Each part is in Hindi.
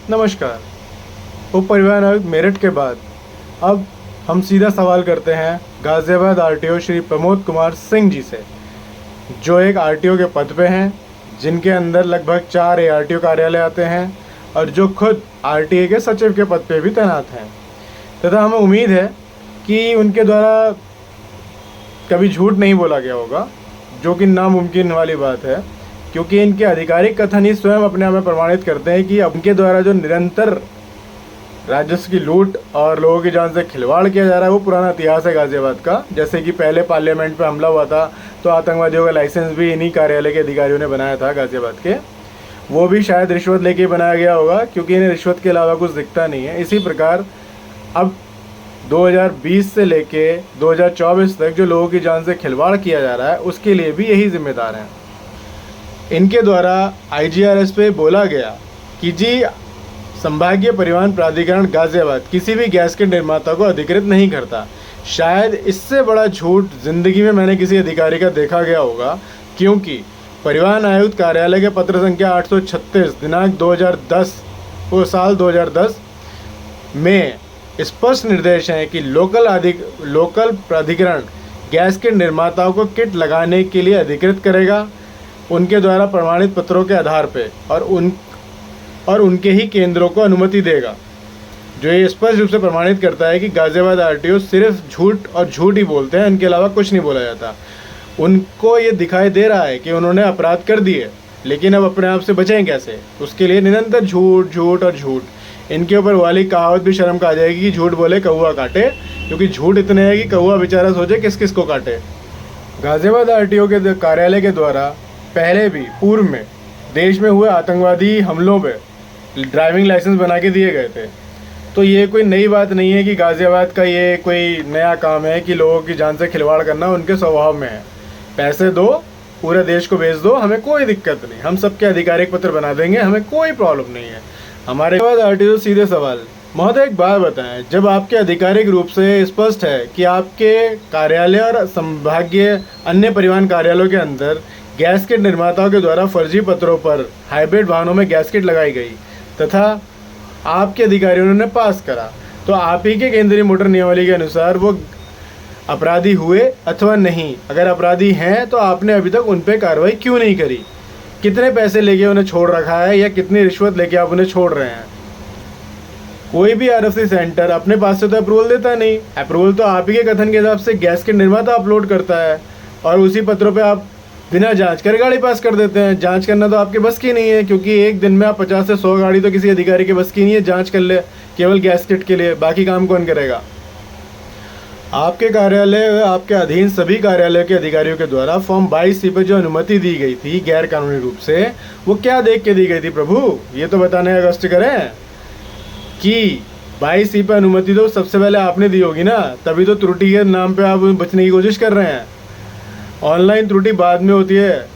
नमस्कार। उप परिवहन आयुक्त मेरठ के बाद अब हम सीधा सवाल करते हैं गाज़ियाबाद आरटीओ श्री प्रमोद कुमार सिंह जी से, जो एक आरटीओ के पद पे हैं, जिनके अंदर लगभग 4 एआरटीओ कार्यालय आते हैं और जो खुद आरटीए के सचिव के पद पे भी तैनात हैं, तथा हमें उम्मीद है कि उनके द्वारा कभी झूठ नहीं बोला गया होगा, जो कि नामुमकिन वाली बात है, क्योंकि इनके आधिकारिक कथन ही स्वयं अपने आप में प्रमाणित करते हैं कि उनके द्वारा जो निरंतर राजस्व की लूट और लोगों की जान से खिलवाड़ किया जा रहा है वो पुराना इतिहास है गाज़ियाबाद का। जैसे कि पहले पार्लियामेंट पे हमला हुआ था तो आतंकवादियों का लाइसेंस भी इन्हीं कार्यालय के अधिकारियों ने बनाया था गाज़ियाबाद के, वो भी शायद रिश्वत लेके बनाया गया होगा, क्योंकि इन्हें रिश्वत के अलावा कुछ दिखता नहीं है। इसी प्रकार अब 2020 से लेके 2024 तक जो लोगों की जान से खिलवाड़ किया जा रहा है उसके लिए भी यही जिम्मेदार हैं। इनके द्वारा आईजीआरएस पे बोला गया कि जी संभागीय परिवहन प्राधिकरण गाज़ियाबाद किसी भी गैस के निर्माता को अधिकृत नहीं करता। शायद इससे बड़ा झूठ ज़िंदगी में मैंने किसी अधिकारी का देखा गया होगा, क्योंकि परिवहन आयुक्त कार्यालय के पत्र संख्या 836 दिनांक 2010 वो साल 2010 में स्पष्ट निर्देश हैं कि लोकल प्राधिकरण गैस के निर्माताओं को किट लगाने के लिए अधिकृत करेगा उनके द्वारा प्रमाणित पत्रों के आधार पे, और उनके ही केंद्रों को अनुमति देगा, जो ये स्पष्ट रूप से प्रमाणित करता है कि गाज़ियाबाद आरटीओ सिर्फ झूठ ही बोलते हैं, इनके अलावा कुछ नहीं बोला जाता। उनको ये दिखाई दे रहा है कि उन्होंने अपराध कर दिए, लेकिन अब अपने आप से बचें कैसे, उसके लिए निरंतर झूठ और झूठ। इनके ऊपर वाली कहावत भी शर्म का आ जाएगी कि झूठ बोले कौवा काटे, क्योंकि झूठ इतने हैं कि कौवा बेचारा सोचे किस किस को काटे। गाज़ियाबाद आरटीओ के कार्यालय के द्वारा पहले भी पूर्व में देश में हुए आतंकवादी हमलों पे ड्राइविंग लाइसेंस बना के दिए गए थे, तो ये कोई नई बात नहीं है कि गाज़ियाबाद का ये कोई नया काम है कि लोगों की जान से खिलवाड़ करना उनके स्वभाव में है। पैसे दो, पूरे देश को भेज दो, हमें कोई दिक्कत नहीं, हम सबके आधिकारिक पत्र बना देंगे, हमें कोई प्रॉब्लम नहीं है। हमारे बाद आरटीओ सीधे सवाल, महोदय एक बात बताएं, जब आपके आधिकारिक रूप से स्पष्ट है कि आपके कार्यालय और संभागीय अन्य परिवहन कार्यालयों के अंदर गैस किट निर्माताओं के द्वारा फर्जी पत्रों पर हाइब्रिड वाहनों में गैस किट लगाई गई तथा आपके अधिकारियों ने पास करा, तो आप ही के केंद्रीय मोटर नियमावली के अनुसार वो अपराधी हुए अथवा नहीं? अगर अपराधी हैं तो आपने अभी तक उन पर कार्रवाई क्यों नहीं करी? कितने पैसे लेके उन्हें छोड़ रखा है या कितनी रिश्वत लेके आप उन्हें छोड़ रहे हैं? कोई भी आरएफसी सेंटर अपने पास से तो अप्रूवल देता नहीं, अप्रूवल तो आप ही के कथन के हिसाब से गैस के निर्माता अपलोड करता है, और उसी पत्रों पे आप बिना जांच करे गाड़ी पास कर देते हैं। जांच करना तो आपके बस की नहीं है, क्योंकि एक दिन में आप 50 से 100 गाड़ी तो किसी अधिकारी के बस की नहीं है जांच कर ले केवल गैस किट के लिए, बाकी काम कौन करेगा? आपके कार्यालय, आपके अधीन सभी कार्यालय के अधिकारियों के द्वारा फॉर्म 22C पर जो अनुमति दी गई थी गैर कानूनी रूप से, वो क्या देख के दी गई थी प्रभु? ये तो बताने का कष्ट करें कि 22C पर अनुमति तो सबसे पहले आपने दी होगी ना, तभी तो त्रुटि के नाम पे आप बचने की कोशिश कर रहे हैं। ऑनलाइन त्रुटि बाद में होती है,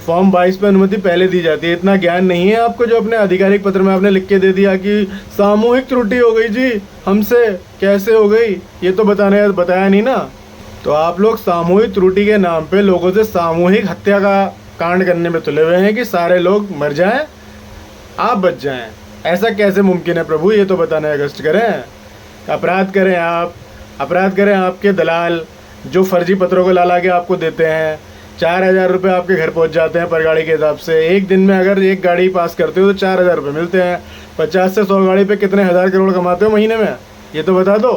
फॉर्म 22 पर अनुमति पहले दी जाती है। इतना ज्ञान नहीं है आपको जो अपने आधिकारिक पत्र में आपने लिख के दे दिया कि सामूहिक त्रुटि हो गई जी हमसे? कैसे हो गई ये तो बताया नहीं ना। तो आप लोग सामूहिक त्रुटि के नाम पे लोगों से सामूहिक हत्या का कांड करने में तुले हुए हैं कि सारे लोग मर जाएं, आप बच जाएं। ऐसा कैसे मुमकिन है प्रभु? ये तो बताने का कष्ट करें। अपराध करें आपके दलाल जो फर्जी पत्रों को ला के आपको देते हैं। 4000 रुपये आपके घर पहुंच जाते हैं पर गाड़ी के हिसाब से। एक दिन में अगर एक गाड़ी पास करते हो तो 4000 रुपये मिलते हैं। 50 से 100 गाड़ी पे कितने हज़ार करोड़ कमाते हो महीने में, ये तो बता दो।